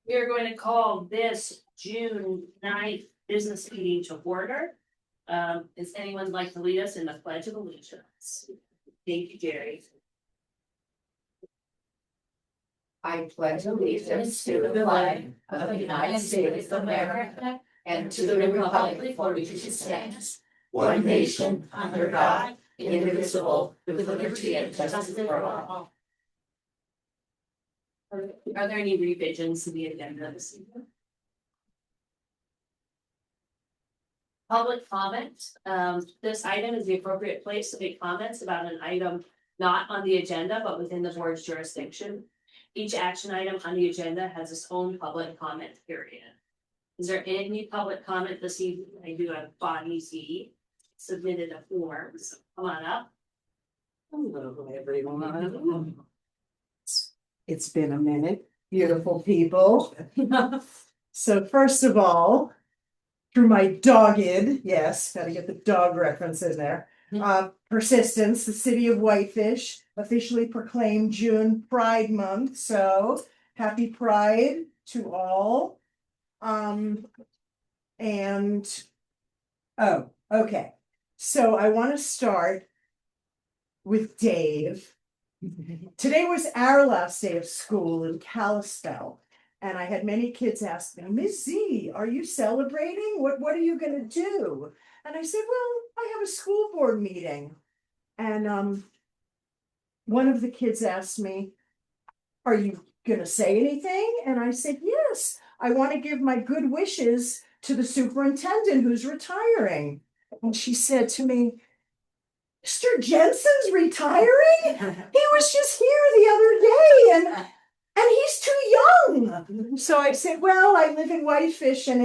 We are going to call this June 9th business meeting to order. Does anyone like to lead us in the Pledge of Allegiance? Thank you, Jerry. I pledge allegiance to the flag of the United States of America and to the republic for which it stands, one nation, under God, indivisible, with liberty and justice for all. Are there any revisions to the agenda this evening? Public comment. This item is the appropriate place to make comments about an item not on the agenda, but within the board's jurisdiction. Each action item on the agenda has its own public comment period. Is there any public comment this evening? I do have Bonnie Z submitted a form, so come on up. Hello, everyone. It's been a minute, beautiful people. So first of all, through my dogged, yes, gotta get the dog reference in there, persistence, the city of Whitefish officially proclaimed June Pride Month. So happy Pride to all. Okay. So I want to start with Dave. Today was our last day of school in Kalispell, and I had many kids ask me, Miss Z, are you celebrating? What are you going to do? And I said, well, I have a school board meeting. And one of the kids asked me, are you going to say anything? And I said, yes, I want to give my good wishes to the superintendent who's retiring. And she said to me, Mr. Jensen's retiring? He was just here the other day and he's too young. So I said, well, I live in Whitefish and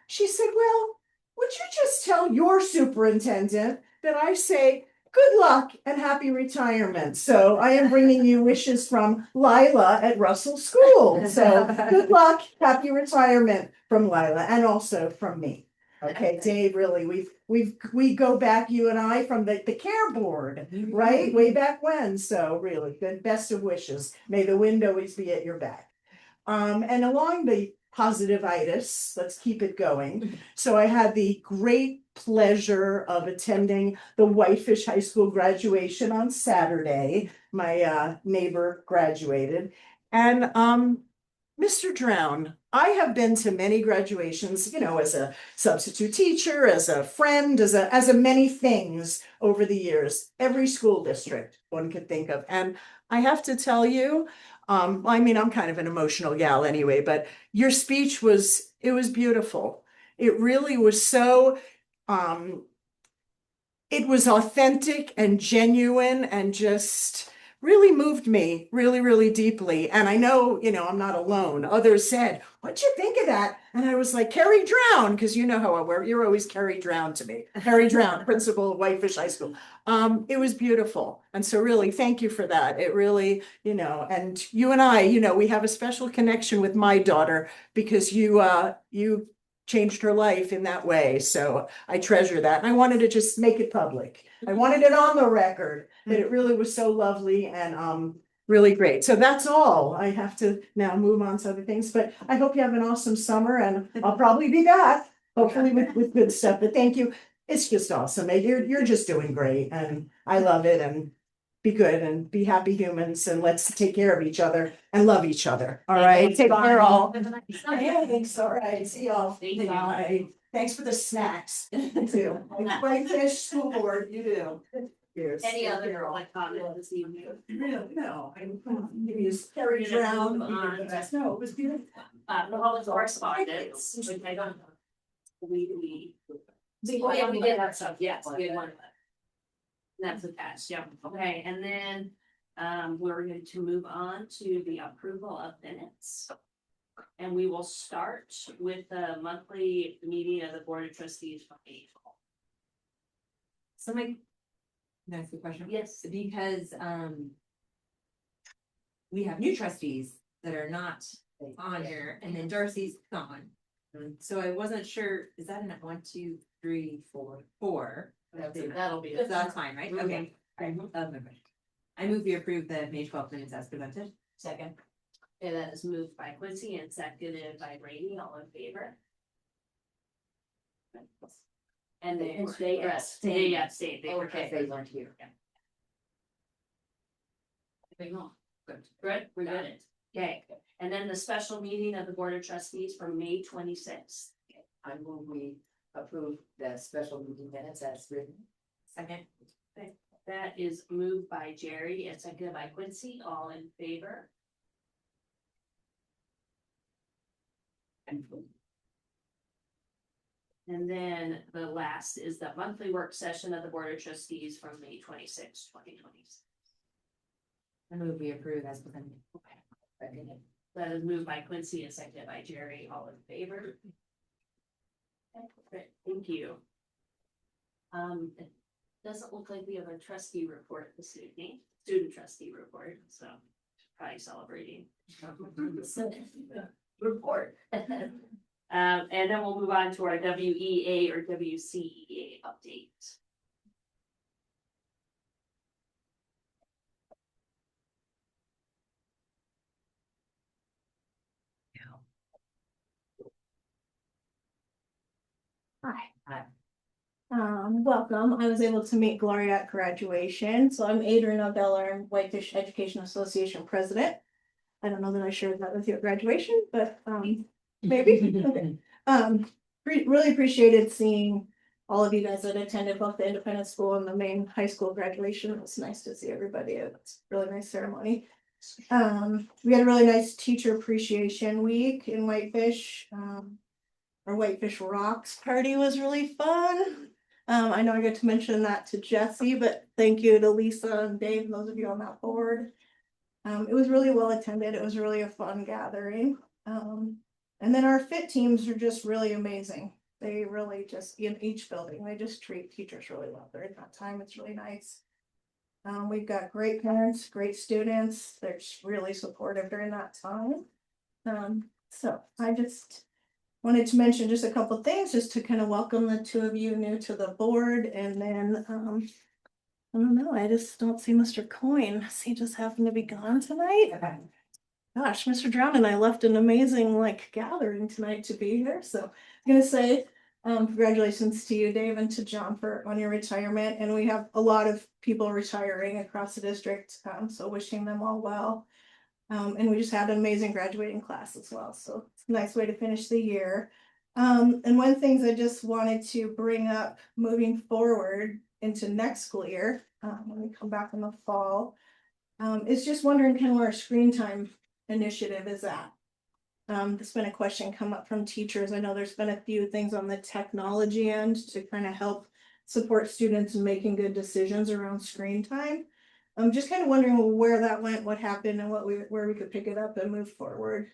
she said, well, would you just tell your superintendent that I say good luck and happy retirement? So I am bringing you wishes from Lila at Russell School. So good luck, happy retirement from Lila and also from me. Okay, Dave, really, we go back, you and I, from the care board, right? Way back when. So really, good, best of wishes. May the wind always be at your back. And along the positivitis, let's keep it going. So I had the great pleasure of attending the Whitefish High School graduation on Saturday. My neighbor graduated. And Mr. Drown, I have been to many graduations, as a substitute teacher, as a friend, as a many things over the years, every school district one could think of. And I have to tell you, I'm kind of an emotional gal anyway, but your speech was beautiful. It really was so, it was authentic and genuine and just really moved me really, really deeply. And I know, I'm not alone. Others said, what'd you think of that? And I was like, Carrie Drown, because you know how I wear, you're always Carrie Drown to me. Carrie Drown, principal of Whitefish High School. It was beautiful. And so really, thank you for that. It really, and you and I, we have a special connection with my daughter because you changed her life in that way. So I treasure that. And I wanted to just make it public. I wanted it on the record that it really was so lovely and really great. So that's all. I have to now move on to other things, but I hope you have an awesome summer and I'll probably be back, hopefully with good stuff. But thank you. It's just awesome. You're just doing great and I love it, and be good and be happy humans, and let's take care of each other and love each other. All right. Take care all. Thanks. All right. See y'all. Bye. Thanks for the snacks too. Whitefish School Board, you do. Cheers. Any other comment this evening? No, maybe just carry it around. No, it was beautiful. The public correspondence, which I don't. We did have stuff, yes, we had one. That's attached, yeah, okay, and then we're going to move on to the approval of minutes. And we will start with the monthly meeting of the Board of Trustees from April. Can I ask a question? Yes. Because we have new trustees that are not on here, and then Darcy's gone. So I wasn't sure, is that in 1, 2, 3, 4? That'll be. That's fine, right? Okay. I move we approve the May 12th minutes as presented. Second. And that is moved by Quincy and seconded by Rainey, all in favor. And then They abstained. they were. Okay, they weren't here. Good, we got it. Okay, and then the special meeting of the Board of Trustees from May 26th. I move we approve the special meeting minutes as written. Second. That is moved by Jerry and seconded by Quincy, all in favor. And then the last is the monthly work session of the Board of Trustees from May 26th, 2026. I move we approve as presented. That is moved by Quincy and seconded by Jerry, all in favor. Okay, thank you. It doesn't look like we have a trustee report this evening, student trustee report, so probably celebrating. Report. And then we'll move on to our WEA or WCEA update. Hi. Welcome. I was able to meet Gloria at graduation. So I'm Adrian Abdella, I'm Whitefish Education Association president. I don't know that I shared that with you at graduation, but maybe. Okay. Really appreciated seeing all of you guys that attended both the independent school and the main high school graduation. It was nice to see everybody. It's a really nice ceremony. We had a really nice teacher appreciation week in Whitefish. Our Whitefish Rocks party was really fun. I know I get to mention that to Jesse, but thank you to Lisa and Dave and those of you on that board. It was really well attended. It was really a fun gathering. And then our fit teams are just really amazing. They really just, in each building, they just treat teachers really well during that time. It's really nice. We've got great parents, great students. They're just really supportive during that time. So I just wanted to mention just a couple things just to kind of welcome the two of you new to the board. And then I don't know, I just don't see Mr. Coyne. He just happened to be gone tonight. Gosh, Mr. Drown and I left an amazing gathering tonight to be here. So I'm gonna say congratulations to you, Dave, and to John on your retirement. And we have a lot of people retiring across the district. So wishing them all well. And we just had an amazing graduating class as well. So it's a nice way to finish the year. And one thing I just wanted to bring up moving forward into next school year, when we come back in the fall, is just wondering kind of where our screen time initiative is at. There's been a question come up from teachers. I know there's been a few things on the technology end to kind of help support students in making good decisions around screen time. I'm just kind of wondering where that went, what happened, and where we could pick it up and move forward.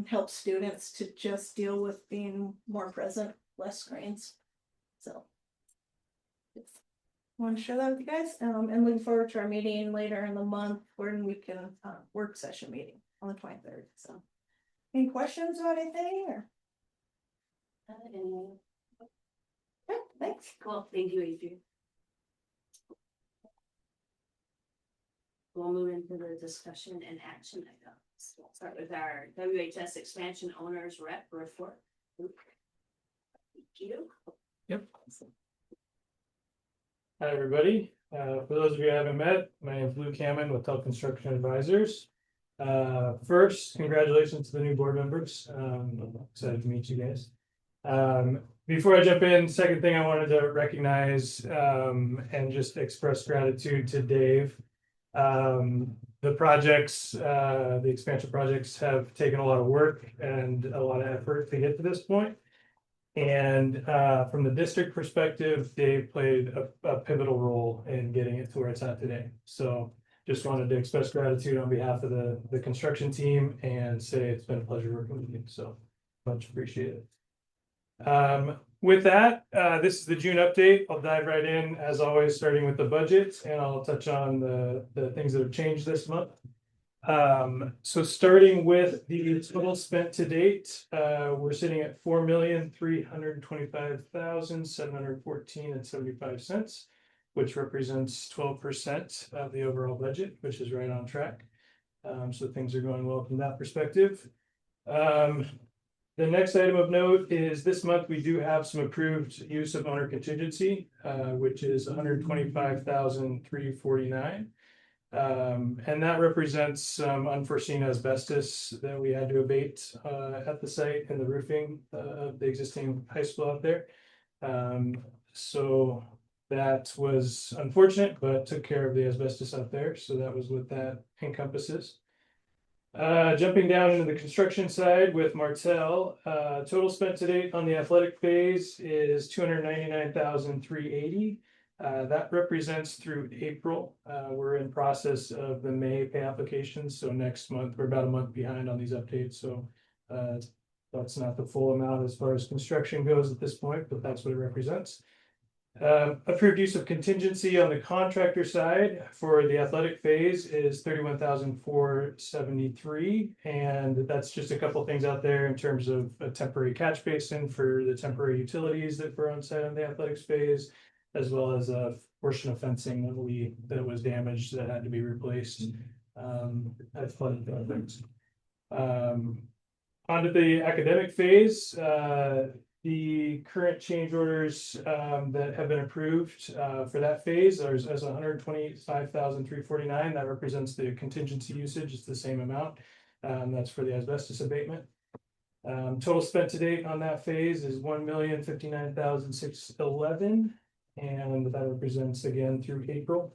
Help students to just deal with being more present, less screens. So I want to share that with you guys. And looking forward to our meeting later in the month when we can work session meeting on the 23rd. So any questions about anything or? Okay, thanks. Cool, thank you, Adrian. We'll move into the discussion and action items. We'll start with our WHS expansion owners rep report. Thank you. Yep. Hi, everybody. For those of you I haven't met, my name is Luke Hammond with Tell Construction Advisors. First, congratulations to the new board members. I'm excited to meet you guys. Before I jump in, second thing I wanted to recognize and just express gratitude to Dave. The projects, the expansion projects have taken a lot of work and a lot of effort to get to this point. And from the district perspective, Dave played a pivotal role in getting it to where it's at today. So just wanted to express gratitude on behalf of the construction team and say it's been a pleasure working with you. So much appreciated. With that, this is the June update. I'll dive right in as always, starting with the budget, and I'll touch on the things that have changed this month. So starting with the total spent to date, we're sitting at $4,325,714.75, which represents 12% of the overall budget, which is right on track. So things are going well from that perspective. The next item of note is this month we do have some approved use of owner contingency, which is $125,349. And that represents some unforeseen asbestos that we had to abate at the site and the roofing of the existing high school out there. So that was unfortunate, but took care of the asbestos out there. So that was what that encompasses. Jumping down into the construction side with Martell, total spent to date on the athletic phase is $299,380. That represents through April. We're in process of the May pay applications, so next month, we're about a month behind on these updates, so that's not the full amount as far as construction goes at this point, but that's what it represents. Approved use of contingency on the contractor side for the athletic phase is $31,473, and that's just a couple things out there in terms of a temporary catch basin for the temporary utilities that were on site on the athletics phase, as well as a portion of fencing that was damaged that had to be replaced. At flooded buildings. Onto the academic phase, the current change orders that have been approved for that phase as $125,349. That represents the contingency usage. It's the same amount. That's for the asbestos abatement. Total spent to date on that phase is $1,059,611, and that represents again through April.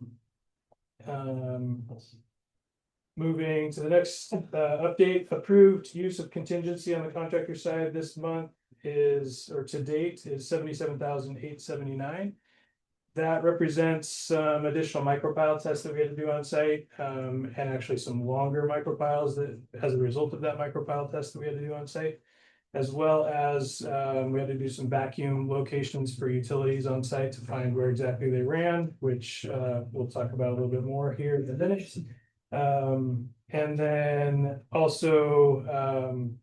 Moving to the next update, approved use of contingency on the contractor side this month to date is $77,879. That represents some additional micropile tests that we had to do on site, and actually some longer micropiles that as a result of that micropile test that we had to do on site, as well as we had to do some vacuum locations for utilities on site to find where exactly they ran, which we'll talk about a little bit more here in a minute. And then also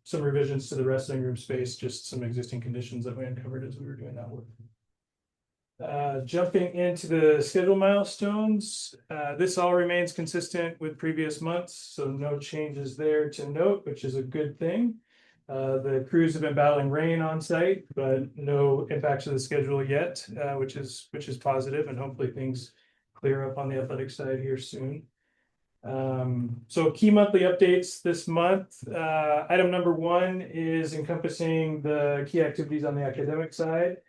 some revisions to the wrestling room space, just some existing conditions that we uncovered as we were doing that work. Jumping into the schedule milestones, this all remains consistent with previous months, so no changes there to note, which is a good thing. The crews have been battling rain on site, but no impacts to the schedule yet, which is positive, and hopefully things clear up on the athletic side here soon. So key monthly updates this month. Item number 1 is encompassing the key activities on the academic side,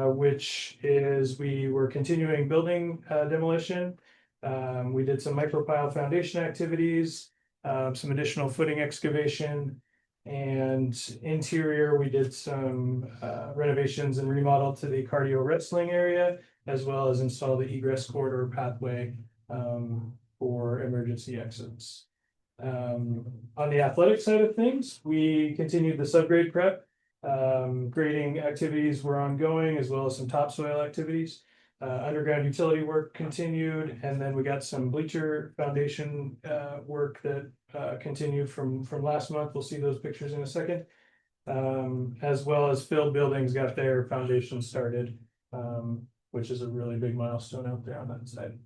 which is we were continuing building demolition. We did some micropile foundation activities, some additional footing excavation, and interior we did some renovations and remodel to the cardio wrestling area, as well as install the egress corridor pathway for emergency exits. On the athletic side of things, we continued the subgrade prep. Grading activities were ongoing, as well as some topsoil activities. Underground utility work continued, and then we got some bleacher foundation work that continued from last month. We'll see those pictures in a second. As well as filled buildings got their foundation started, which is a really big milestone out there on that side.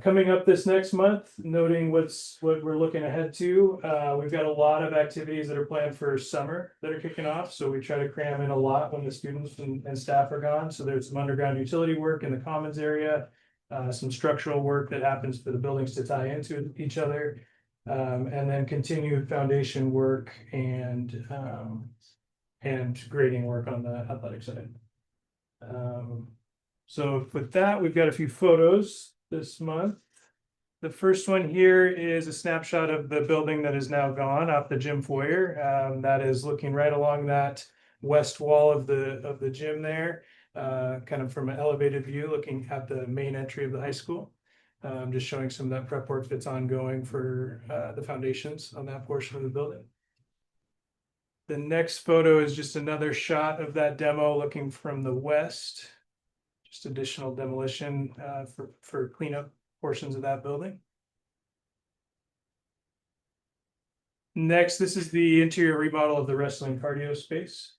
Coming up this next month, noting what we're looking ahead to, we've got a lot of activities that are planned for summer that are kicking off. So we try to cram in a lot when the students and staff are gone. So there's some underground utility work in the commons area, some structural work that happens for the buildings to tie into each other, and then continued foundation work and grading work on the athletic side. So with that, we've got a few photos this month. The first one here is a snapshot of the building that is now gone off the gym foyer. That is looking right along that west wall of the gym there, kind of from an elevated view, looking at the main entry of the high school. Just showing some of that prep work that's ongoing for the foundations on that portion of the building. The next photo is just another shot of that demo looking from the west. Just additional demolition for cleanup portions of that building. Next, this is the interior remodel of the wrestling cardio space.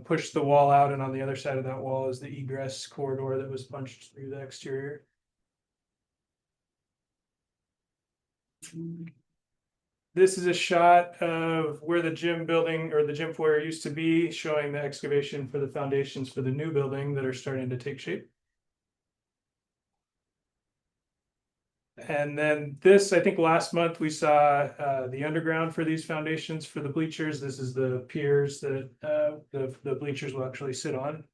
Push the wall out, and on the other side of that wall is the egress corridor that was punched through the exterior. This is a shot of where the gym building or the gym foyer used to be, showing the excavation for the foundations for the new building that are starting to take shape. And then this, I think last month we saw the underground for these foundations for the bleachers. This is the piers that the bleachers will actually sit on.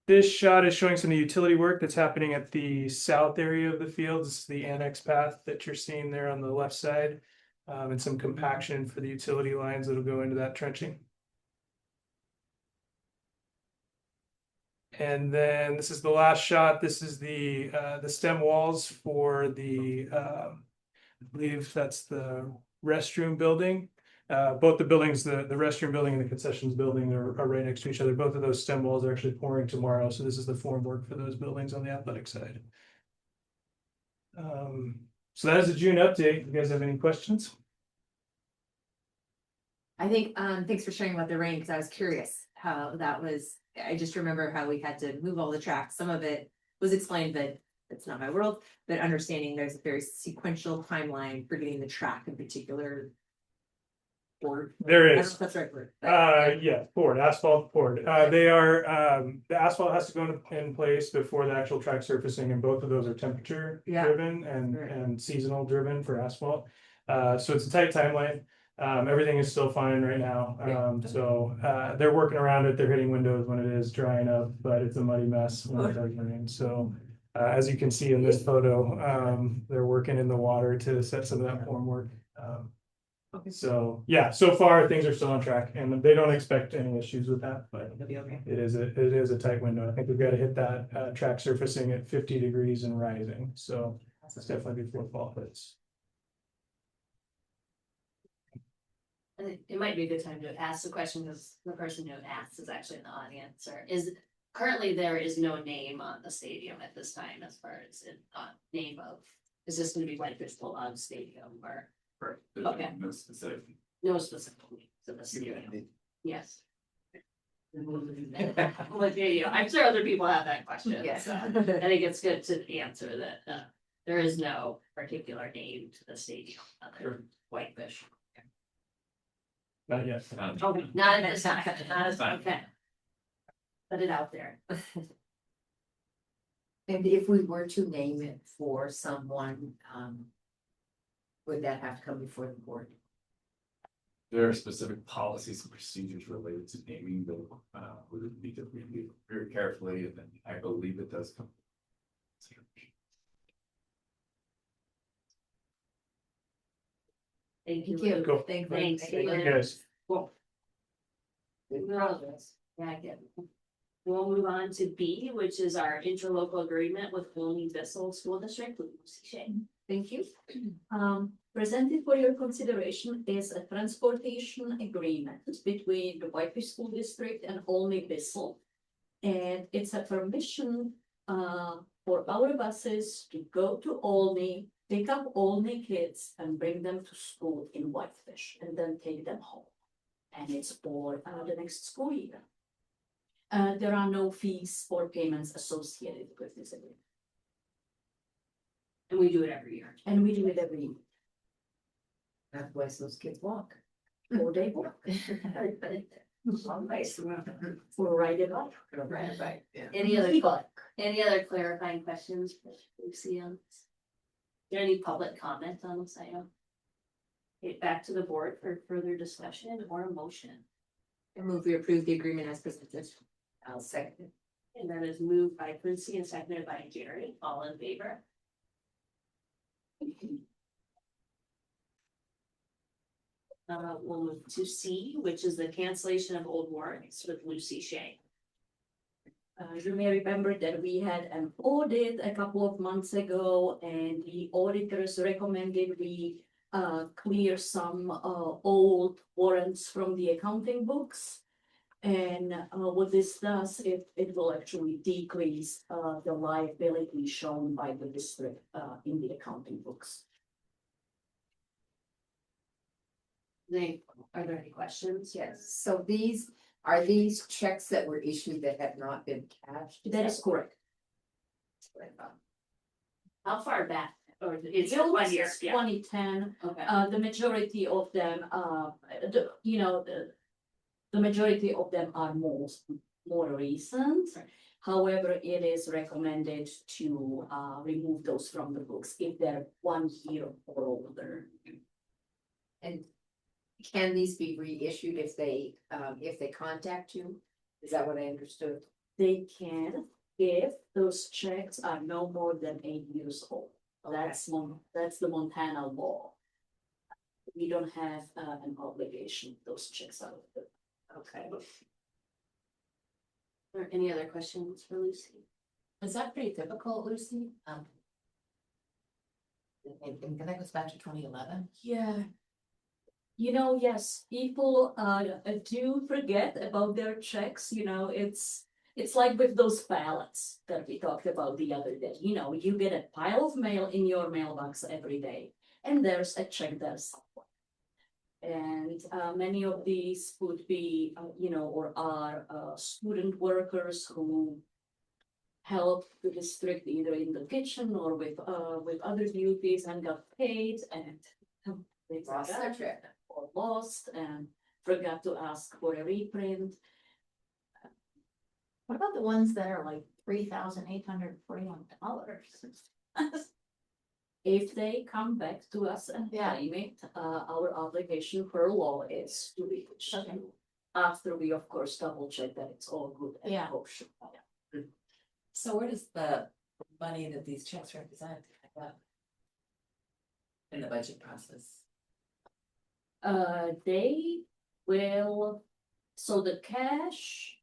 This shot is showing some of the utility work that's happening at the south area of the field. This is the annex path that you're seeing there on the left side. And some compaction for the utility lines that'll go into that trenching. And then this is the last shot. This is the stem walls for the I believe that's the restroom building. Both the buildings, the restroom building and the concessions building are right next to each other. Both of those stem walls are actually pouring tomorrow. So this is the form work for those buildings on the athletic side. So that is the June update. You guys have any questions? I think, thanks for sharing about the rain, because I was curious how that was, I just remember how we had to move all the tracks. Some of it was explained, but it's not my world, but understanding there's a very sequential timeline for getting the track in particular. Board. There I don't know is. if that's the right word. Yeah, poured, asphalt poured. They are, the asphalt has to go in place before the actual track surfacing, and both of those are temperature Yeah. driven and seasonal driven for asphalt. So it's a tight timeline. Everything is still fine right now. They're working around it. They're hitting windows when it is drying up, but it's a muddy mess when it does rain. So as you can see in this photo, they're working in the water to set some of that form work. So yeah, so far things are still on track, and they don't expect any issues with that, but it is a tight window. I think we've got to hit that track surfacing at 50 degrees and rising. So that's definitely before fall hits. And it might be a good time to ask the question, because the person who asked is actually in the audience, or currently there is no name on the stadium at this time as far as name of, is this gonna be Whitefish Bulldog Stadium or? Okay. No specific. No specific name to the stadium, yes. Well, yeah, I'm sure other people have that question, Yes. so I think it's good to answer that, there is no particular name to the stadium other than Whitefish. Not yet. Okay, not at this time, not as, okay. Put it out there. And if we were to name it for someone, would that have to come before the board? There are specific policies and procedures related to naming that we would need to review very carefully, and then I believe it does come. Thank you. Thank you. Cool. Thank Thanks. Thank you guys. Cool. Yeah, I get it. We'll move on to B, which is our interlocal agreement with Willoughby Bissell School District. Thank you. Presented for your consideration is a transportation agreement between the Whitefish School District and Olney Bissell. And it's a permission for our buses to go to Olney, pick up Olney kids and bring them to school in Whitefish and then take them home. And it's for the next school year. There are no fees or payments associated with this agreement. And we do it every year. And we do it every year. Otherwise, those kids walk. Or they work. For ride it up. Right, yeah. Any other clarifying questions for Lucy on this? Is there any public comment on this item? Okay, back to the board for further discussion or a motion. I move we approve the agreement as presented. I'll second it. And that is moved by Quincy and seconded by Jerry. All in favor? We'll move to C, which is the cancellation of old warrants with Lucy Shea. You may remember that we had an audit a couple of months ago and the auditors recommended we clear some old warrants from the accounting books. And what this does, it will actually decrease the liability shown by the district in the accounting books. Are there any questions? Yes, so are these checks that were issued that have not been cashed? That is correct. How far back or it's 1 year, yeah. 2010. Okay. The majority of them, the majority of them are more recent. Right. However, it is recommended to remove those from the books if they're 1 year or older. And can these be reissued if they contact you? Is that what I understood? They can, if those checks are no more than 8 years old. That's the Montana law. We don't have an obligation, those checks are. Okay. Are any other questions for Lucy? Is that pretty typical, Lucy? And that goes back to 2011. Yeah. Yes, people do forget about their checks, it's like with those ballots that we talked about the other day, you get a pile of mail in your mailbox every day, and there's a check there somewhere. And many of these would be, or are student workers who help the district either in the kitchen or with other duties and got paid and they Lost their check. or lost and forgot to ask for a reprint. What about the ones that are like $3,841? If they come back to us and claim it, our obligation per law is to reach. Okay. After we, of course, double check that it's all good and Yeah. kosher. So where does the money that these checks represent in the budget process? They will, so the cash,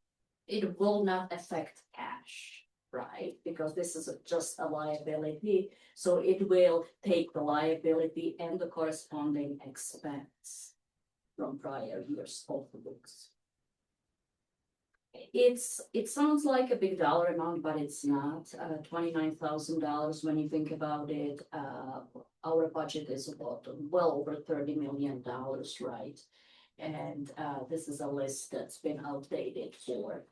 it will not affect cash, right? Because this is just a liability, so it will take the liability and the corresponding expense from prior years of the books. It sounds like a big dollar amount, but it's not. $29,000 when you think about it. Our budget is about well over $30 million, right? And this is a list that's been outdated for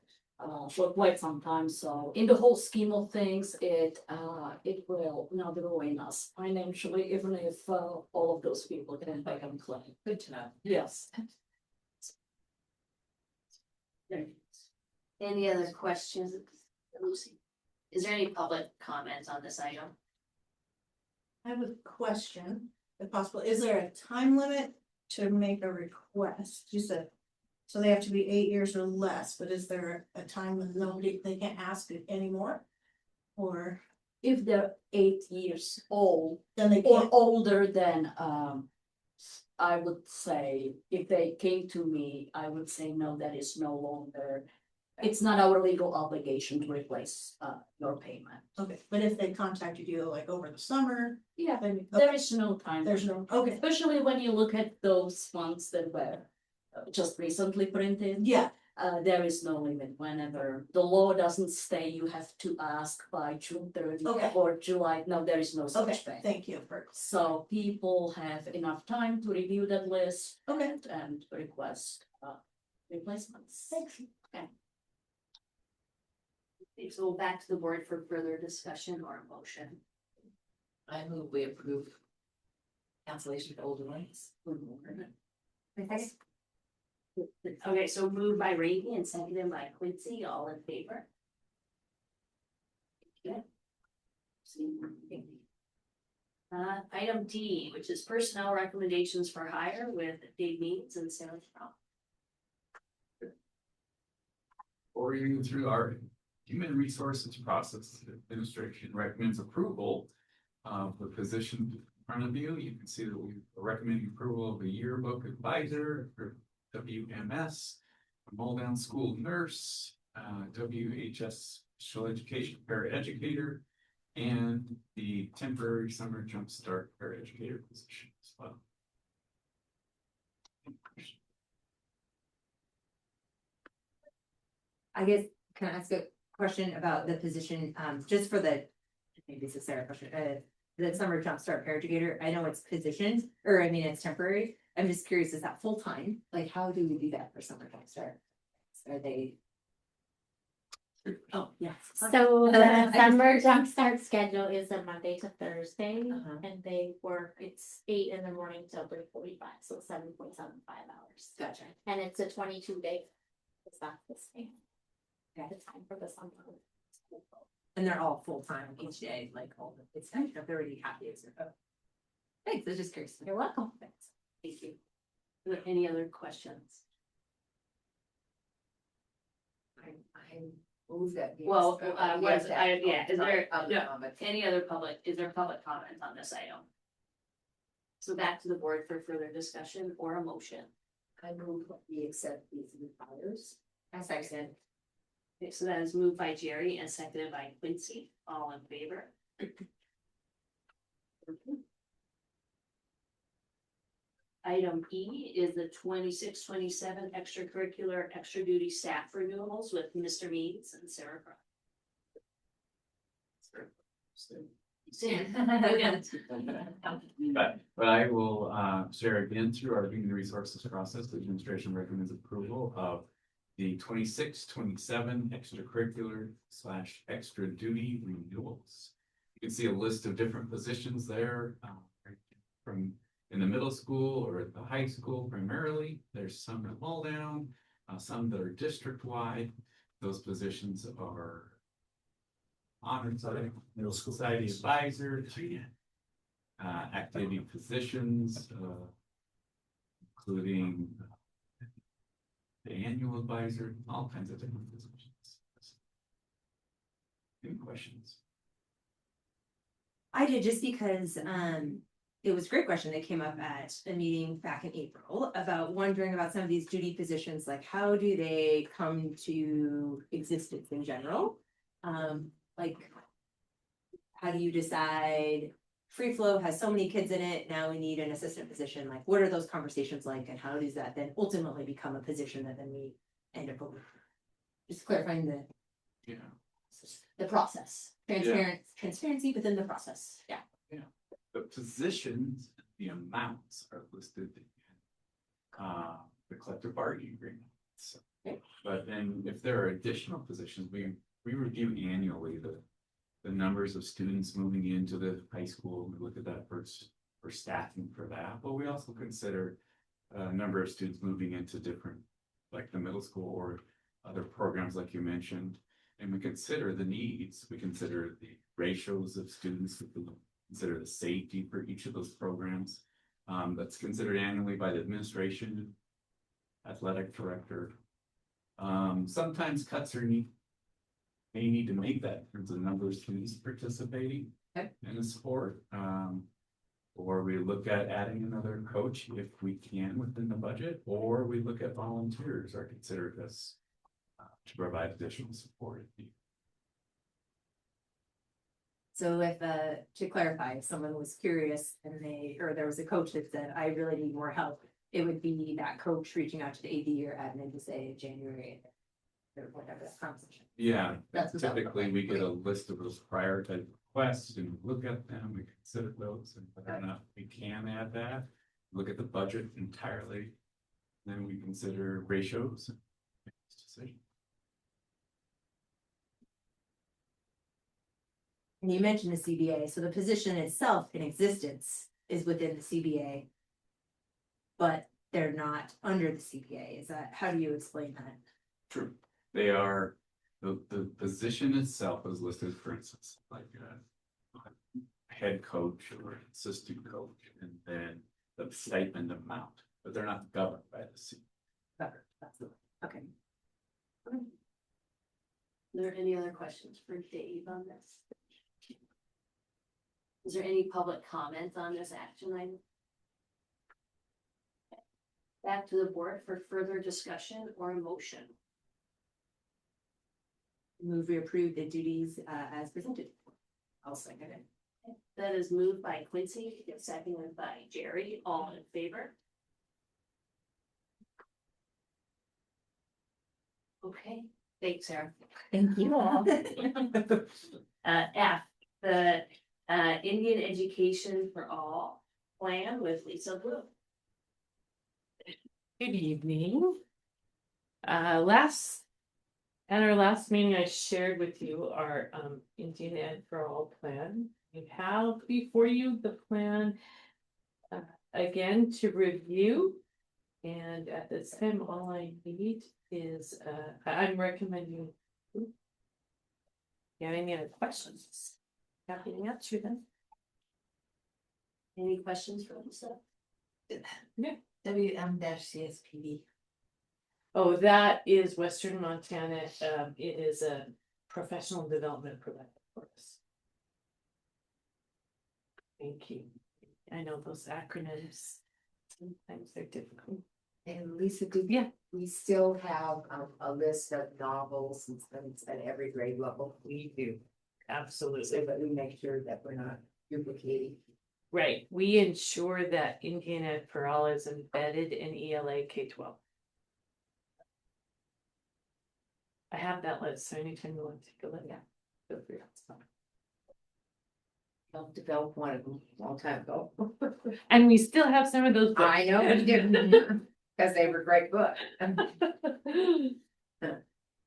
quite some time. So in the whole scheme of things, it will not ruin us financially, even if all of those people can back and claim. Good to know. Yes. Any other questions, Lucy? Is there any public comment on this item? I have a question, if possible. Is there a time limit to make a request? You said, so they have to be 8 years or less, but is there a time when they can't ask it anymore? Or If they're 8 years old then they or can't? older than, I would say, if they came to me, I would say, no, that is no longer. It's not our legal obligation to replace your payment. Okay, but if they contacted you like over the summer, Yeah, then there is no time. there's no, okay, Especially when you look at those ones that were just recently printed. yeah, There is no limit. Whenever the law doesn't say you have to ask by June 30 Okay. or July, no, there is no okay, such thing. thank you for, So people have enough time to review that list okay, and request replacements. thanks. Okay, so back to the board for further discussion or a motion. I move we approve cancellation of older ones. Okay, so moved by Rainey and seconded by Quincy, all in favor? Okay. Item D, which is personnel recommendations for hire with Dave Means and Sarah Brown. Or you through our human resources process administration recommends approval of the position in front of you. You can see that we recommend approval of a yearbook advisor for WMS, a Muldown school nurse, WHS special education paraeducator, and the temporary summer jumpstart paraeducator position as well. I guess, can I ask a question about the position, just for the, maybe this is a Sarah question, the summer jumpstart paraeducator, I know it's positioned, or I mean, it's temporary. I'm just curious, is that full-time? Like, how do we do that for summer jumpstart? Are they? Oh, yes. So I the summer jumpstart schedule is a Monday to Thursday, Uh-huh. and they work, it's 8 in the morning till 3:45, so 7.75 hours. Gotcha. And it's a 22-day. It's not this thing. Okay. The time for the summer. And they're all full-time each day, like all the, it's kind of, they're already happy. Thanks, I was just curious. You're welcome. Thanks. Thank you. Are there any other questions? I move that. Well, is there, Other yeah, comments. any other public, is there public comment on this item? So back to the board for further discussion or a motion. I move that we accept these new hires. I second. Okay, so that is moved by Jerry and seconded by Quincy, all in favor. Item E is the 26-27 extracurricular extra duty staff renewals with Mr. Meads and Sarah Crowe. But I will share again through our human resources process, the administration recommends approval of the 26-27 extracurricular / extra duty renewals. You can see a list of different positions there, right from in the middle school or at the high school primarily. There's some at Waldown, some that are district-wide. Those positions are honor society, middle school society advisor, activity positions, including the annual advisor, all kinds of different positions. Any questions? I did, just because it was a great question that came up at a meeting back in April about wondering about some of these duty positions, like how do they come to existence in general? Like, how do you decide free flow has so many kids in it, now we need an assistant position, like what are those conversations like, and how does that then ultimately become a position that then we end up over? Just clarifying the Yeah. The process. transparency within the process, yeah. The positions, the amounts are listed in the collective bargaining agreement. So, but then if there are additional positions, we review annually the numbers of students moving into the high school. We look at that for staffing for that, but we also consider a number of students moving into different, like the middle school or other programs like you mentioned. And we consider the needs, we consider the ratios of students, we consider the safety for each of those programs. That's considered annually by the administration, athletic director. Sometimes cuts may need to make that in terms of the number of students participating in the sport. Or we look at adding another coach if we can within the budget, or we look at volunteers are considered as to provide additional support. So if, to clarify, if someone was curious and or there was a coach that said, I really need more help, it would be that coach reaching out to the AD or admin to say January or whatever that conversation. Yeah, That's typically we get a list of those prioritized requests and look at them, we consider those, and whether or not we can add that, look at the budget entirely. Then we consider ratios and make this decision. And you mentioned the CBA, so the position itself in existence is within the CBA. But they're not under the CBA, is that, how do you explain that? True. They are, the position itself is listed, for instance, like a head coach or assistant coach, and then the stipend amount, but they're not governed by the CBA. Covered, that's the, okay. Are there any other questions for Dave on this? Is there any public comment on this action item? Back to the board for further discussion or a motion. Move we approve the duties as presented. I'll second it. That is moved by Quincy, seconded by Jerry, all in favor? Okay, thanks, Sarah. Thank you all. F, the Indian Education for All plan with Lisa Blue. Good evening. Last At our last meeting, I shared with you our Indian Ed for All plan. You have before you the plan again to review. And at this time, all I need is I'm recommending. You have any other questions? Happy to answer them. Any questions for Lisa? WM-CSPD. Oh, that is Western Montana. It is a professional development provider for us. Thank you. I know those acronyms. Sometimes they're difficult. And Lisa, do Yeah. we still have a list of novels and things at every grade level? We do. So Absolutely. that we make sure that we're not duplicating. Right. We ensure that Indian Ed for All is embedded in ELA K-12. I have that list, so anytime you want to take a look, feel free. Helped develop one of them a long time ago. And we still have some of those books. I know we did, because they were great books.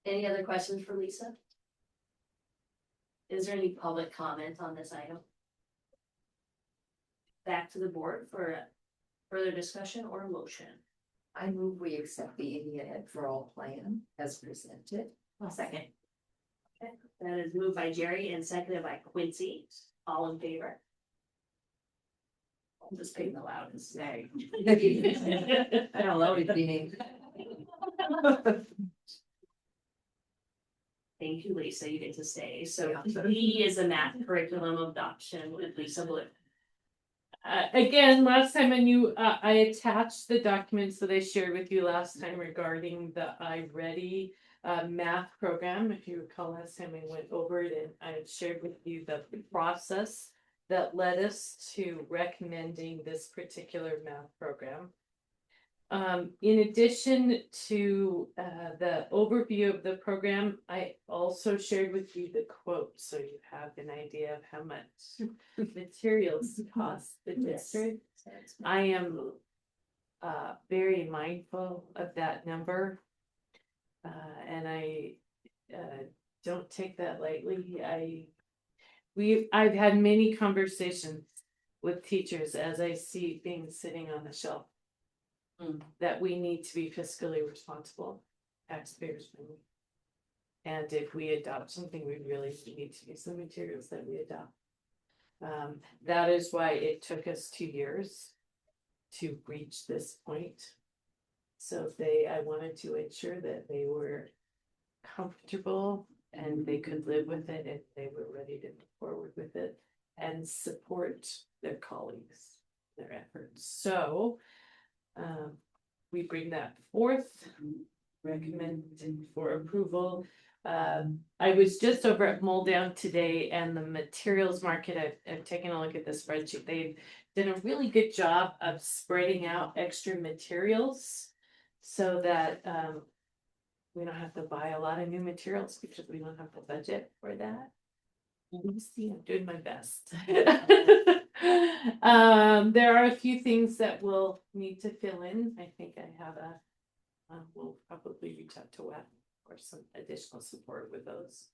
Any other questions for Lisa? Is there any public comment on this item? Back to the board for further discussion or motion. I move we accept the Indian Ed for All plan as presented. I'll second. Okay, that is moved by Jerry and seconded by Quincy. All in favor? I'm just being the loudest today. I don't know what you mean. Thank you, Lisa. You get to stay. So he is a math curriculum adoption with Lisa Blue. Again, last time I attached the documents that I shared with you last time regarding the iReady math program. If you recall, last time I went over it and I shared with you the process that led us to recommending this particular math program. In addition to the overview of the program, I also shared with you the quote, so you have an idea of how much materials cost the district. I am very mindful of that number, and I don't take that lightly. I've had many conversations with teachers as I see things sitting on the shelf. That we need to be fiscally responsible, taxpayers money. And if we adopt something, we really need to use the materials that we adopt. That is why it took us 2 years to reach this point. So I wanted to ensure that they were comfortable and they could live with it and they were ready to move forward with it and support their colleagues, their efforts. So we bring that forth, recommended for approval. I was just over at Moldown today and the materials market, I've taken a look at the spreadsheet. They've done a really good job of spreading out extra materials so that we don't have to buy a lot of new materials because we don't have the budget for that. You see, I'm doing my best. There are a few things that we'll need to fill in. I think I have we'll probably reach out to WEP for some additional support with those.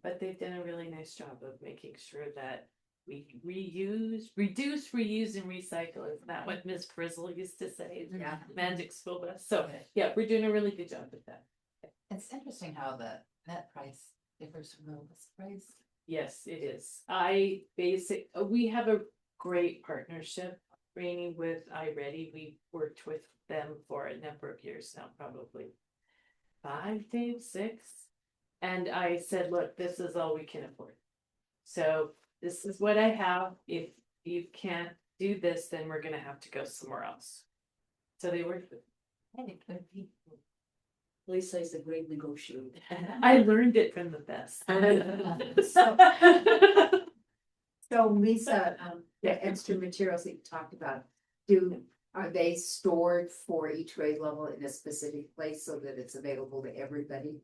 But they've done a really nice job of making sure that we reduce, reuse, and recycle. Isn't that what Ms. Frizzle used to say? Yeah. Magic school bus. So yeah, we're doing a really good job with that. It's interesting how the net price differs from the list price. Yes, it is. We have a great partnership, Rainey, with iReady. We worked with them for a number of years now, probably 5, Dave, 6. And I said, look, this is all we can afford. So this is what I have. If you can't do this, then we're gonna have to go somewhere else. So they worked with me. Lisa is a great negotiator. I learned it from the best. So Lisa, the extra materials that you talked about, are they stored for each grade level in a specific place so that it's available to everybody?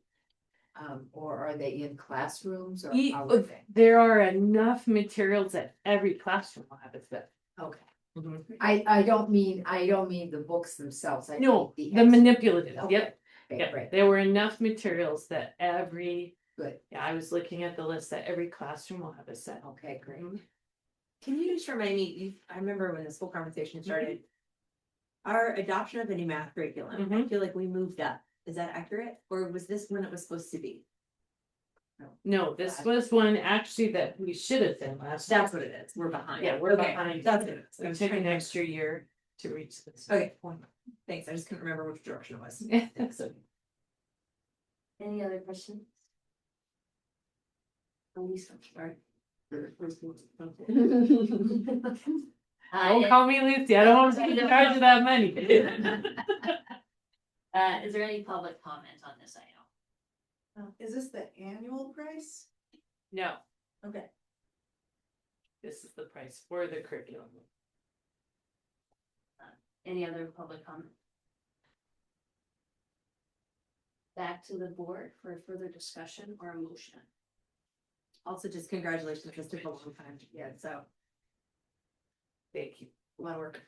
Or are they in classrooms or how are they? There are enough materials that every classroom will have its bit. Okay. Mhm. I don't mean the books themselves. I No, mean the extra- manipulative, Okay. yep. Okay, Yeah, great. there were enough materials that every, Good. yeah, I was looking at the list that every classroom will have a set. Okay, great. Can you just remind me, I remember when this whole conversation started. Our adoption of the new math curriculum, I feel like we moved up. Is that accurate? Or was this when it was supposed to be? No, this was one actually that we should have done last. year. That's what it is. We're behind. Yeah, we're Okay, behind. That's what it is. I We was took trying an to- extra year to reach this. Okay, thanks. I just couldn't remember which direction it was. So, Any other questions? Lisa, sorry. don't call me Lucy, I don't want to be in charge of that money. Is there any public comment on this item? Is this the annual price? No, Okay. this is the price for the curriculum. Any other public comment? Back to the board for further discussion or a motion. Also, just congratulations, this took a long time. Yeah, so. Thank you. A lot of work.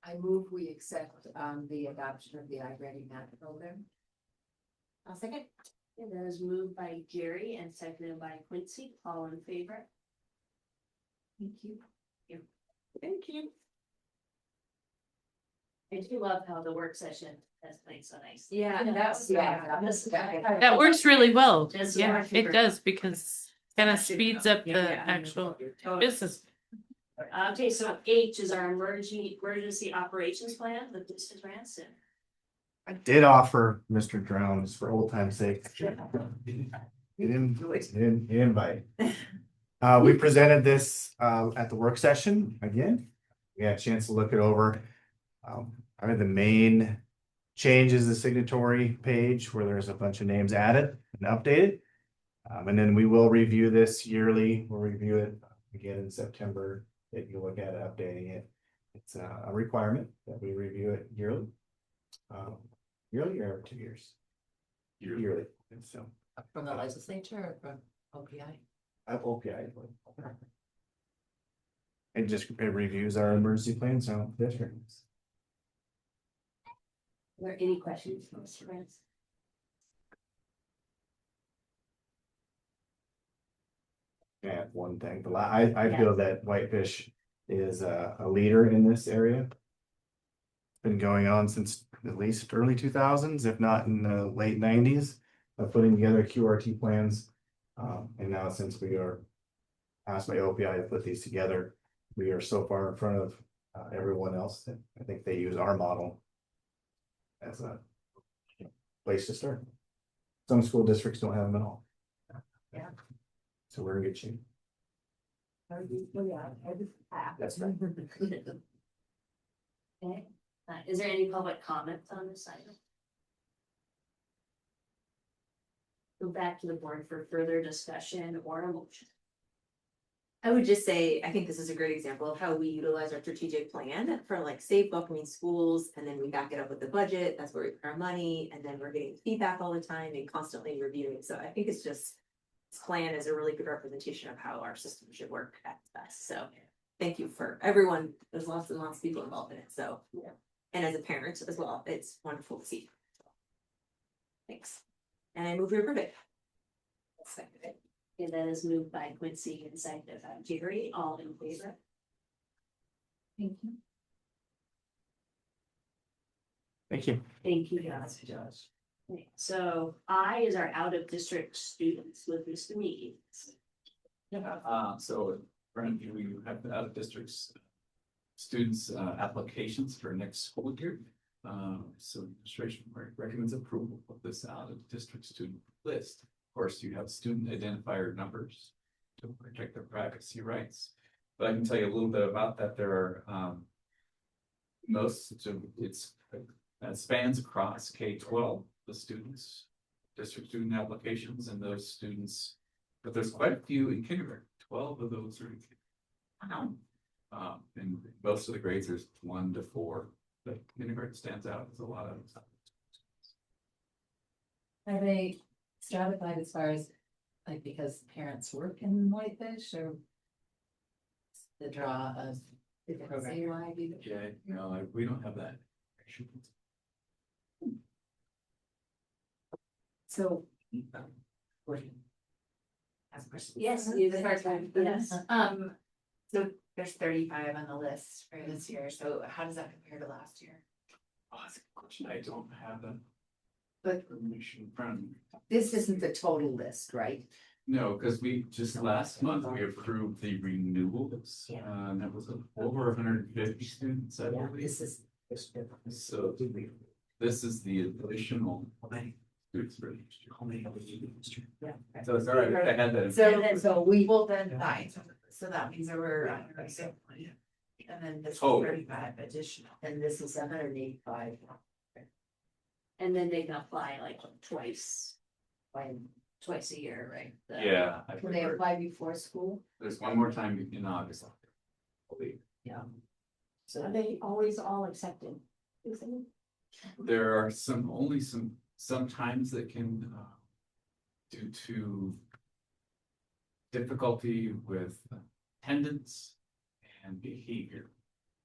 I move we accept the adoption of the iReady math program. I'll second. And that is moved by Jerry and seconded by Quincy. All in favor? Thank you. Thank you. I do love how the work session has played so nice. Yeah, that's- yeah, that's- That works really well. Just Yeah, working it for- does because kind of speeds up the actual business. Okay, so H is our emergency operations plan with Mr. Branson. I did offer Mr. Drowns for old time's sake. He didn't invite. We presented this at the work session again. We had a chance to look it over. I mean, the main change is the signatory page where there's a bunch of names added and updated. And then we will review this yearly. We'll review it again in September. If you look at updating it, it's a requirement that we review it yearly. Yearly or every 2 years? Yearly, and so. From the legislature or from OPI? OPI. It just, it reviews our emergency plan, so districts. Are there any questions, Mr. Branson? Yeah, one thing, but I feel that Whitefish is a leader in this area. Been going on since at least early 2000s, if not in the late 90s, of putting together QRT plans. And now since we are asked by OPI to put these together, we are so far in front of everyone else that I think they use our model as a place to start. Some school districts don't have them at all. Yeah. So we're in good shape. That's right. Okay, is there any public comments on this item? Go back to the board for further discussion or a motion. I would just say, I think this is a great example of how we utilize our strategic plan for like safe, welcoming schools, and then we back it up with the budget, that's where we put our money, and then we're getting feedback all the time and constantly reviewing, so I think it's just. This plan is a really good representation of how our system should work at its best, so thank you for everyone, there's lots and lots of people involved in it, so. Yeah. And as a parent as well, it's wonderful to see. Thanks, and I move to approve it. Second. And that is moved by Quincy and seconded by Jerry, all in favor? Thank you. Thank you. Thank you, guys. Okay, so I is our out of district students with Mr. Mead. So in front of you, we have the out of districts students applications for next school year. So administration recommends approval of this out of district student list. Of course, you have student identifier numbers to protect their privacy rights. But I can tell you a little bit about that. There are it spans across K-12, the students, district student applications, and those students, but there's quite a few in kindergarten. 12 of those are in kindergarten. And most of the grades there's 1 to 4. But kindergarten stands out as a lot of. Are they stratified as far as, like, because parents work in Whitefish or the draw of the program? Yeah, no, we don't have that. So. Ask a question. Yes, you start time, yes. So there's 35 on the list for this year, so how does that compare to last year? Oh, that's a good question. I don't have that But information in front of me. this isn't the total list, right? No, because we just last month, we approved the renewals, and that was over 150 students, I believe. This is. So this is the additional. Students for each year. Yeah. So it's all right, I had that. So we. Well, then nine, so that means that we're under. And then this is Oh. 35 additional. And this is 185. And then they can apply like twice a year, right? The- Yeah. I Can they prefer- apply before school? There's one more time in August. I believe. Yeah. Are they always all accepted? There are sometimes that can, due to difficulty with attendance and behavior.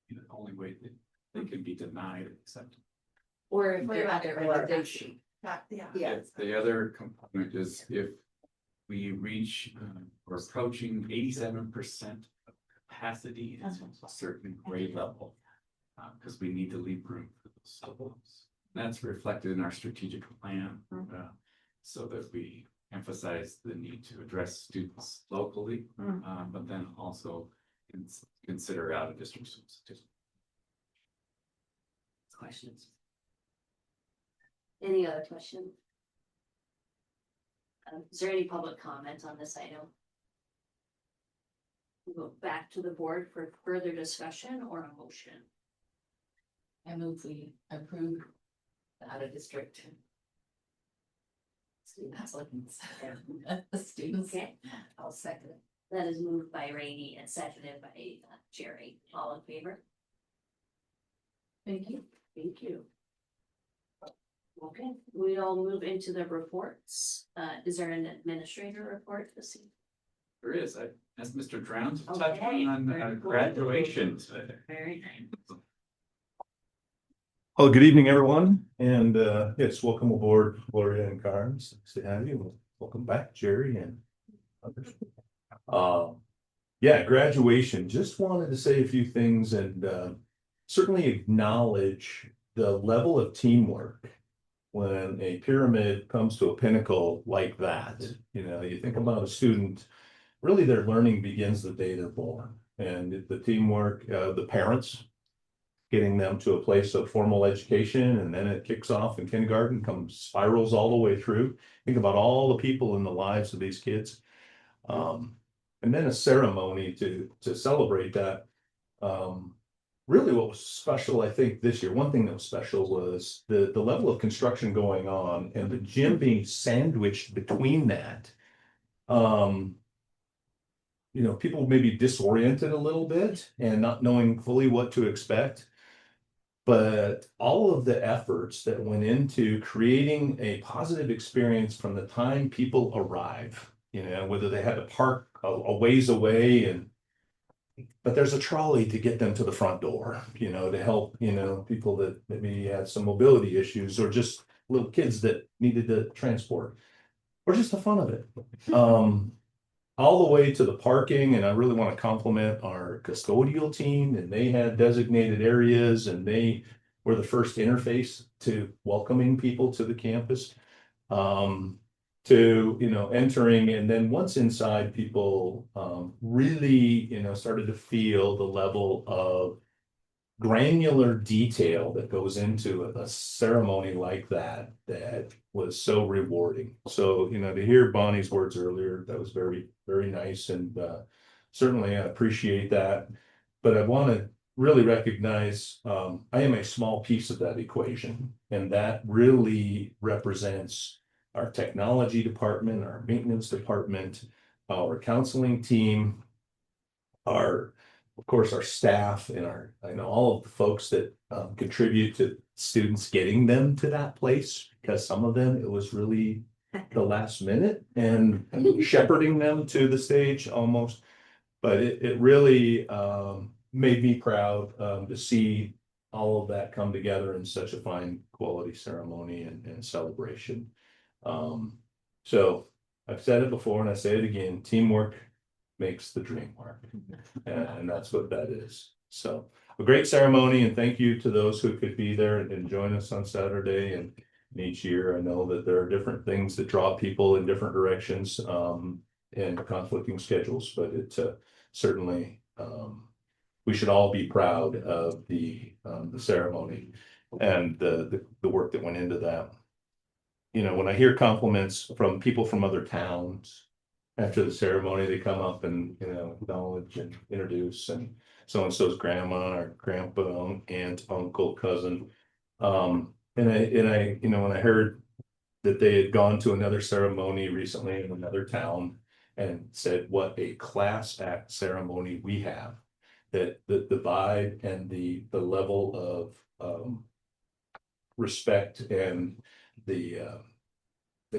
The only way that they can be denied acceptance. Or if What they're about under their validation. Yeah. Yeah. The other component is if we reach, we're approaching 87% of capacity in a certain grade level. Because we need to leave room for those students. That's reflected in our strategic plan, so that we emphasize the need to address students locally, but then also consider out of district students too. Questions? Any other question? Is there any public comment on this item? We'll go back to the board for further discussion or a motion. I move we approve the out of district. Students. The students. Okay, I'll second it. that is moved by Rainey and seconded by Jerry. All in favor? Thank you. Thank you. Okay, we'll move into the reports. Is there an administrator report this evening? There is, I asked Mr. Drown to touch Okay, on very cool. graduation today. Very nice. Well, good evening, everyone, and yes, welcome aboard, Gloria and Carnes. Nice to have you. Welcome back, Jerry and others. Yeah, graduation. Just wanted to say a few things and certainly acknowledge the level of teamwork when a pyramid comes to a pinnacle like that. You know, you think about a student, really their learning begins the day they're born, and the teamwork, the parents, getting them to a place of formal education, and then it kicks off in kindergarten, spirals all the way through. Think about all the people in the lives of these kids. And then a ceremony to celebrate that. Really what was special, I think, this year, one thing that was special was the level of construction going on and the gym being sandwiched between that. You know, people may be disoriented a little bit and not knowing fully what to expect. But all of the efforts that went into creating a positive experience from the time people arrive, you know, whether they had to park a ways away but there's a trolley to get them to the front door, you know, to help, you know, people that maybe had some mobility issues or just little kids that needed to transport or just the fun of it. All the way to the parking, and I really want to compliment our custodial team, and they had designated areas and they were the first interface to welcoming people to the campus. To, you know, entering, and then once inside, people really, you know, started to feel the level of granular detail that goes into a ceremony like that was so rewarding. So, you know, to hear Bonnie's words earlier, that was very, very nice, and certainly I appreciate that. But I want to really recognize I am a small piece of that equation, and that really represents our technology department, our maintenance department, our counseling team, of course, our staff, and I know all of the folks that contribute to students getting them to that place, because some of them, it was really the last minute and shepherding them to the stage almost. But it really made me proud to see all of that come together in such a fine quality ceremony and celebration. So I've said it before and I say it again, teamwork makes the dream work. And that's what that is. So a great ceremony, and thank you to those who could be there and join us on Saturday. And each year, I know that there are different things that draw people in different directions, and conflicting schedules, but it certainly, we should all be proud of the ceremony and the work that went into that. You know, when I hear compliments from people from other towns after the ceremony, they come up and, you know, acknowledge and introduce, and so-and-so's grandma or grandpa, aunt, uncle, cousin. And I, you know, when I heard that they had gone to another ceremony recently in another town and said what a class act ceremony we have, that the vibe and the level of respect and the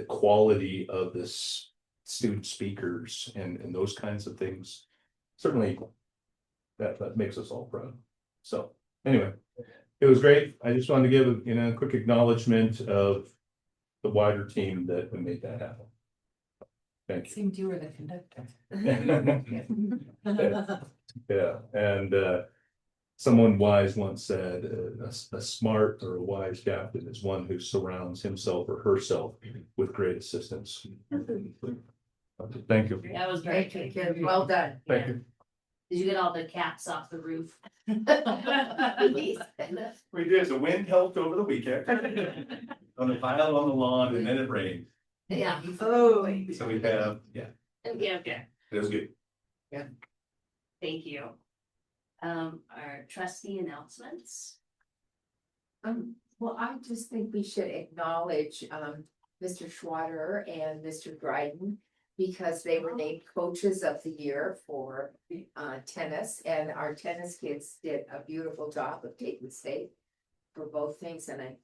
quality of this student speakers and those kinds of things, certainly that makes us all proud. So anyway, it was great. I just wanted to give a quick acknowledgement of the wider team that made that happen. Thank you. Seemed you were the conductor. Yeah, and someone wise once said, a smart or a wise captain is one who surrounds himself or herself with great assistance. Thank you. That was very good. Well done. Thank you. Did you get all the caps off the roof? We did. The wind helped over the weekend. On the pile on the lawn, and then it rained. Yeah. Oh. So we have, Yeah, okay, it was good. thank you. Our trustee announcements. Well, I just think we should acknowledge, Mr. Schwader and Mr. Dryden, because they were named coaches of the year for, tennis, and our tennis kids did a beautiful job of taking state for both things, and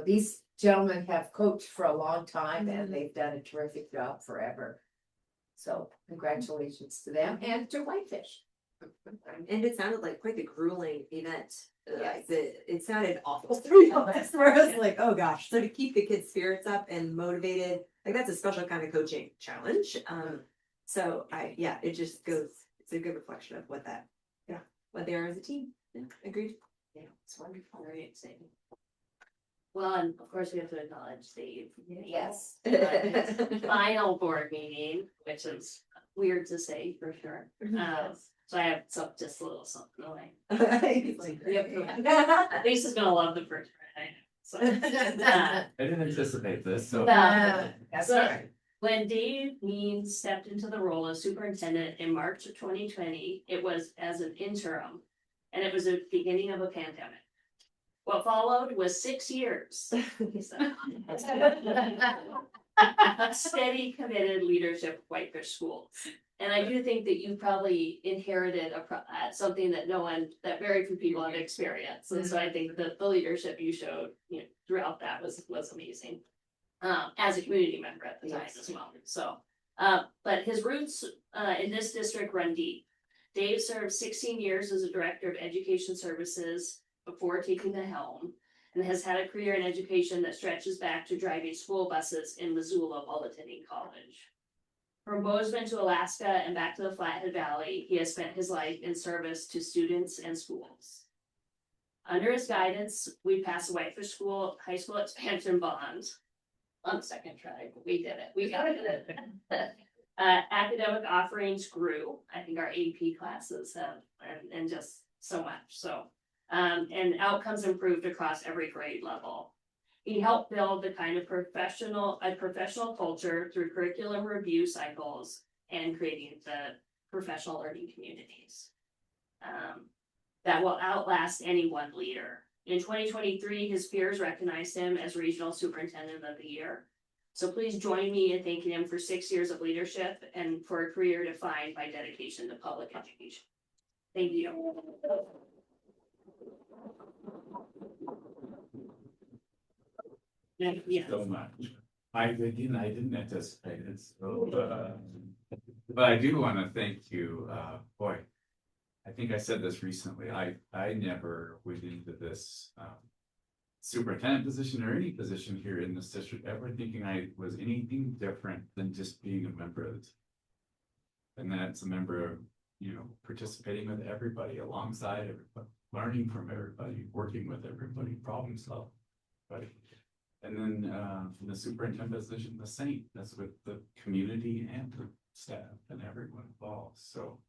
these gentlemen have coached for a long time, and they've done a terrific job forever. So congratulations to them and to Whitefish. And it sounded like quite the grueling event. Yes. It sounded awful through this, where I was like, oh gosh. So to keep the kids' spirits up and motivated, like that's a special kind of coaching challenge. So it just goes, it's a good reflection of what they are as a team. Yeah, agreed. Yeah, it's wonderful, very exciting. Well, and of course, we have to acknowledge Dave. Yes. His final board meeting, which is weird to say for sure. So I have just a little something away. Lisa's gonna love the first part, I know. So, I didn't anticipate this, so. That's So, right. when Dave Means stepped into the role of superintendent in March of 2020, it was as an interim, and it was the beginning of a pandemic. What followed was 6 years. Steady, committed leadership of Whitefish Schools. And I do think that you probably inherited something that very few people have experienced. And so I think that the leadership you showed, throughout that was amazing. As a community member at the time as well. So, but his roots in this district run deep. Dave served 16 years as a director of education services before taking the helm, and has had a career in education that stretches back to driving school buses in Missoula while attending college. From Bozeman to Alaska and back to the Flathead Valley, he has spent his life in service to students and schools. Under his guidance, we passed the Whitefish High School expansion bond on the second try, but we did it. We got it. Academic offerings grew. I think our AP classes have, and just so much. So, and outcomes improved across every grade level. He helped build the kind of professional culture through curriculum review cycles and creating the professional learning communities that will outlast any one leader. In 2023, his peers recognized him as Regional Superintendent of the Year. So please join me in thanking him for 6 years of leadership and for a career defined by dedication to public education. Thank you. Yeah. So much. I didn't anticipate it, so, but I do want to thank you, boy. I think I said this recently, I never went into this, superintendent position or any position here in this district ever thinking I was anything different than just being a member of the team. And that's a member of, you know, participating with everybody, alongside everybody, learning from everybody, working with everybody, problem solving. Right. And then from the superintendent position, the same, that's with the community and the staff and everyone involved. So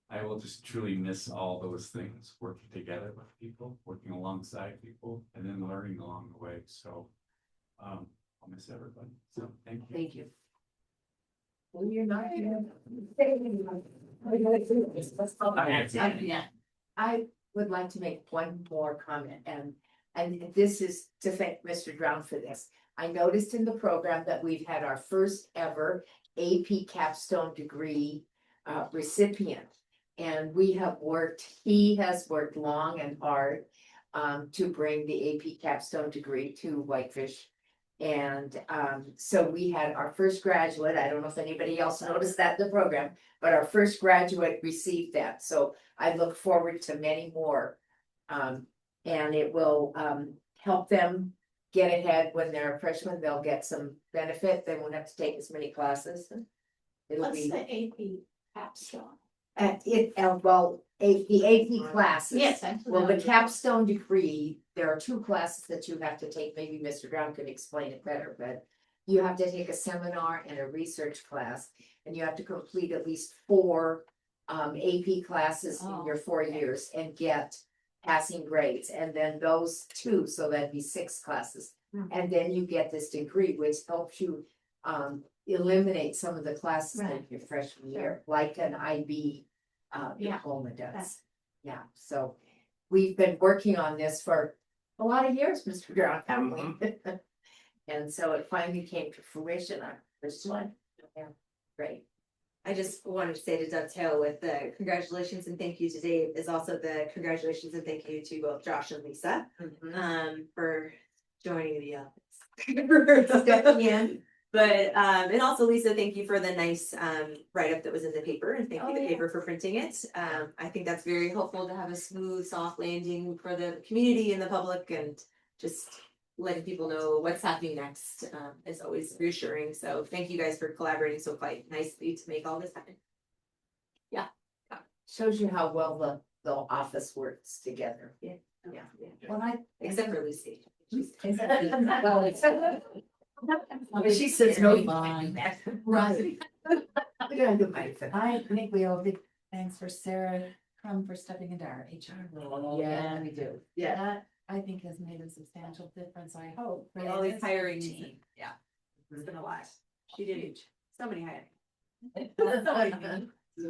I will just truly miss all those things, working together with people, working alongside people, and then learning along the way. So I'll miss everybody. So thank you. Thank you. Well, you're not here. Yeah. I would like to make one more comment, and this is to thank Mr. Drown for this. I noticed in the program that we've had our first ever AP capstone degree recipient. And we have worked, he has worked long and hard to bring the AP capstone degree to Whitefish. And so we had our first graduate, I don't know if anybody else noticed that in the program, but our first graduate received that. So I look forward to many more. And it will help them get ahead when they're freshmen. They'll get some benefit. They won't have to take as many classes. It'll What's be the AP capstone? The AP classes. Yes. Well, the capstone degree, there are two classes that you have to take. Maybe Mr. Brown could explain it better, but you have to take a seminar and a research class, and you have to complete at least 4 AP classes in your 4 years and get passing grades. And then those 2, so that'd be 6 classes. And then you get this degree, which helps you eliminate some of the classes in your freshman year, like an IB diploma does. Yeah, so we've been working on this for a lot of years, Mr. Brown, haven't we? And so it finally came to fruition on this one. Yeah, great. I just wanted to say to dovetail with the congratulations and thank you to Dave is also the congratulations and thank you to both Josh and Lisa for joining the office. Stepping in. But and also Lisa, thank you for the nice write-up that was in the paper and thank you the paper for printing it. I think that's very helpful to have a smooth, soft landing for the community and the public and just letting people know what's happening next is always reassuring. So thank you guys for collaborating so quite nicely to make all this happen. Yeah. Shows you how well the office works together. Yeah. Well, Except for Lucy. Well, she says no. Right. I think we all big thanks for Sarah Crum for stepping into our HR role. Yeah, we do. Yeah. That I think has made a substantial difference, I hope. For all these hiring. Yeah. It's been a lot. She did so many hiring.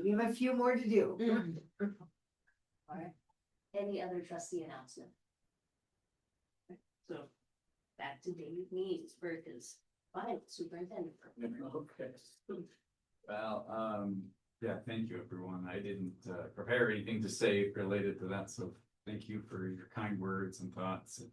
We have a few more to do. Alright. Any other trustee announcement? So back to David Means for his final superintendent. Okay. Well, yeah, thank you, everyone. I didn't prepare anything to say related to that, so thank you for your kind words and thoughts.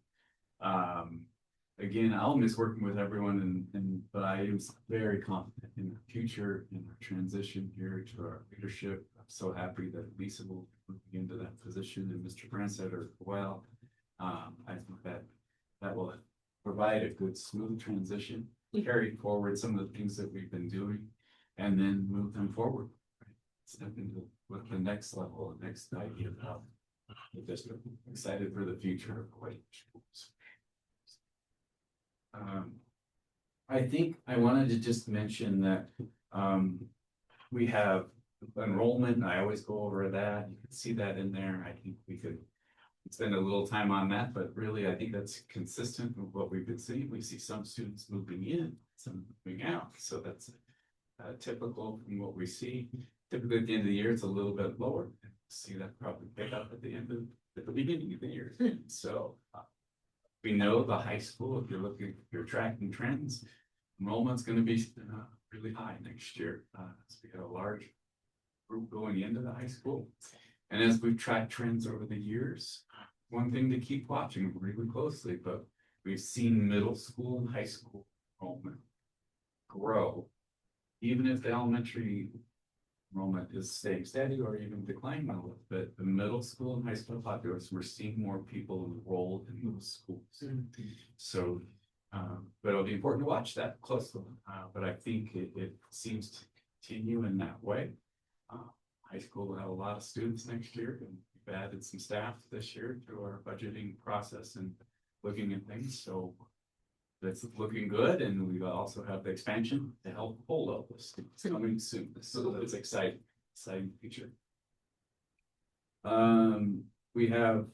Again, I'll miss working with everyone, but I am very confident in the future, in our transition here to our leadership. I'm so happy that Lisa will be moving into that position and Mr. Branstetter as well. I think that will provide a good, smooth transition, carry forward some of the things that we've been doing, and then move them forward. Right? Step into what the next level, the next idea of the district. Excited for the future of White schools. I think I wanted to just mention that we have enrollment. I always go over that. You can see that in there. I think we could spend a little time on that, but really I think that's consistent with what we've been seeing. We see some students moving in, some moving out. So that's typical from what we see. Typically at the end of the year, it's a little bit lower. See that probably pick up at the beginning of the year. So we know the high school, if you're tracking trends, enrollment's going to be really high next year. So we got a large group going into the high school. And as we've tracked trends over the years, one thing to keep watching really closely, but we've seen middle school and high school enrollment grow, even if the elementary enrollment is staying steady or even declining a little bit. The middle school and high school populace, we're seeing more people enrolled in those schools. So, but it'll be important to watch that closely. But I think it seems to continue in that way. High school will have a lot of students next year, and we've added some staff this year to our budgeting process and looking at things. So that's looking good, and we also have the expansion to help hold all this coming soon. So it's exciting future. We have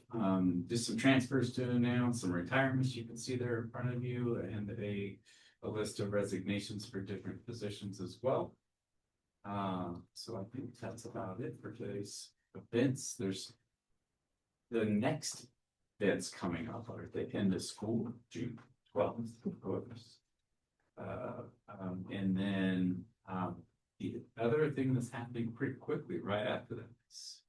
just some transfers to announce, some retirements you can see there in front of you, and a list of resignations for different positions as well. So I think that's about it for today's events. There's the next events coming up are at the end of school, June 12th. And then the other thing that's happening pretty quickly right after that is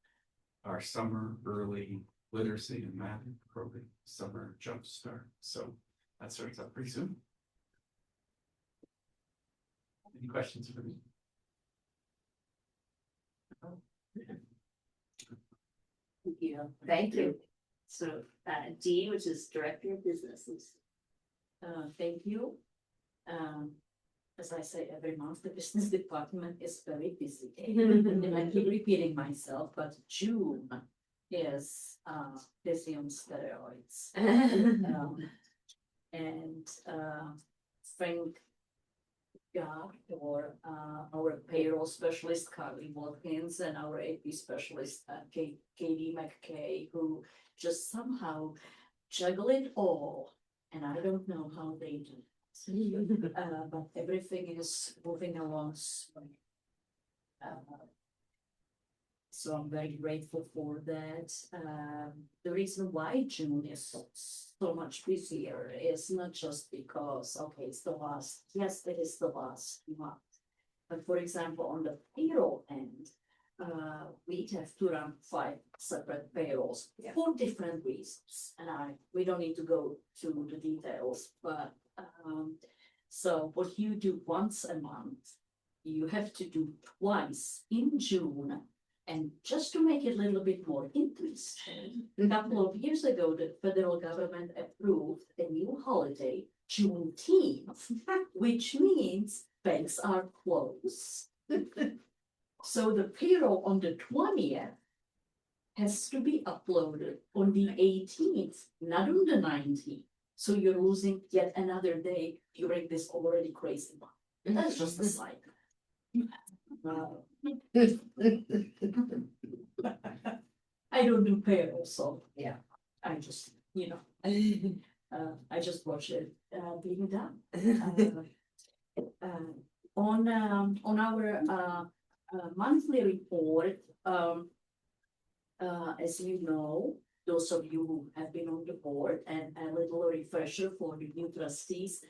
our summer early literacy and math program, summer jumpstart. So that starts up pretty soon. Any questions for me? Thank you. Thank you. So, D, which is Director of Businesses. Thank you. As I say every month, the business department is very busy. And I keep repeating myself, but June is busy on steroids. And thank God for our payroll specialist, Carly Watkins, and our AP specialist, Katie McKay, who just somehow juggle it all. And I don't know how they do it. But everything is moving along smoothly. So I'm very grateful for that. The reason why June is so much busier is not just because, okay, it's the last, yes, it is the last month. But for example, on the payroll end, we have to run 5 separate payrolls for different reasons. And we don't need to go to the details, but so what you do once a month, you have to do twice in June. And just to make it a little bit more interesting, a couple of years ago, the federal government approved a new holiday, Juneteenth, which means banks are closed. So the payroll on the 20th has to be uploaded on the 18th, not on the 19th. So you're losing yet another day during this already crazy month. And that's just a side. I don't do payroll, so yeah, I just, I just watch it being done. On our monthly report, as you know, those of you who have been on the board, and a little refresher for the new trustees,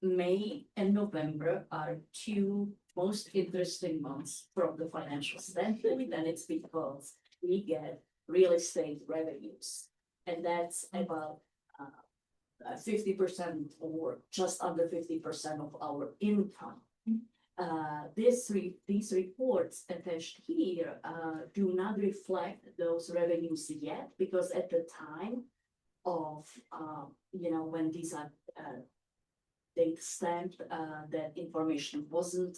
May and November are 2 most interesting months from the financial standpoint, and it's because we get real estate revenues, and that's about 50% or just under 50% of our income. These reports attached here do not reflect those revenues yet, because at the time of when these are date stamped, that information wasn't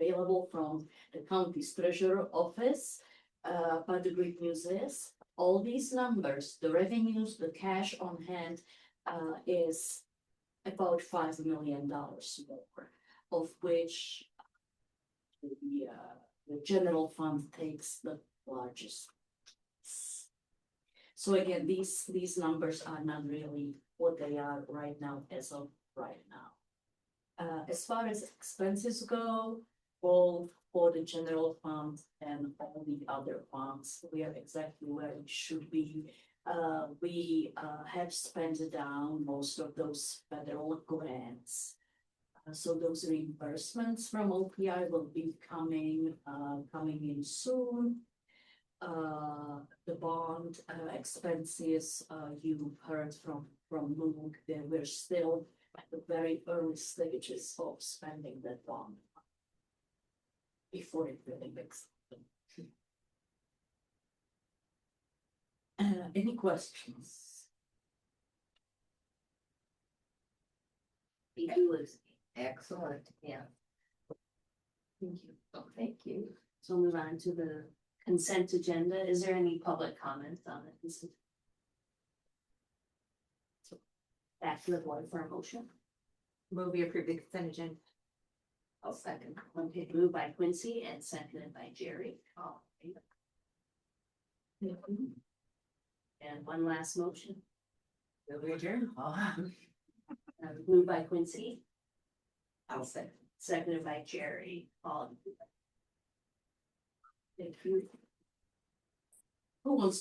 available from the county's treasurer office. But the great news is all these numbers, the revenues, the cash on hand, is about $5 million more, of which the general fund takes the largest. So again, these numbers are not really what they are right now as of right now. As far as expenses go, both for the general fund and all the other funds, we are exactly where we should be. We have spent down most of those federal grants. So those reimbursements from OPI will be coming in soon. The bond expenses, you've heard from Luke, that we're still at the very early stages of spending that bond. before it really makes. Any questions? Thank you, Lucy. Excellent, yeah. Thank you. Thank you. So we'll move on to the consent agenda. Is there any public comment on the consent? So, back to the board for a motion. Will we approve the consent agenda? I'll second. Okay, moved by Quincy and seconded by Jerry. All in favor? And one last motion. Will we adjourn? Moved by Quincy, I'll second. seconded by Jerry. All in favor? Thank you. Who wants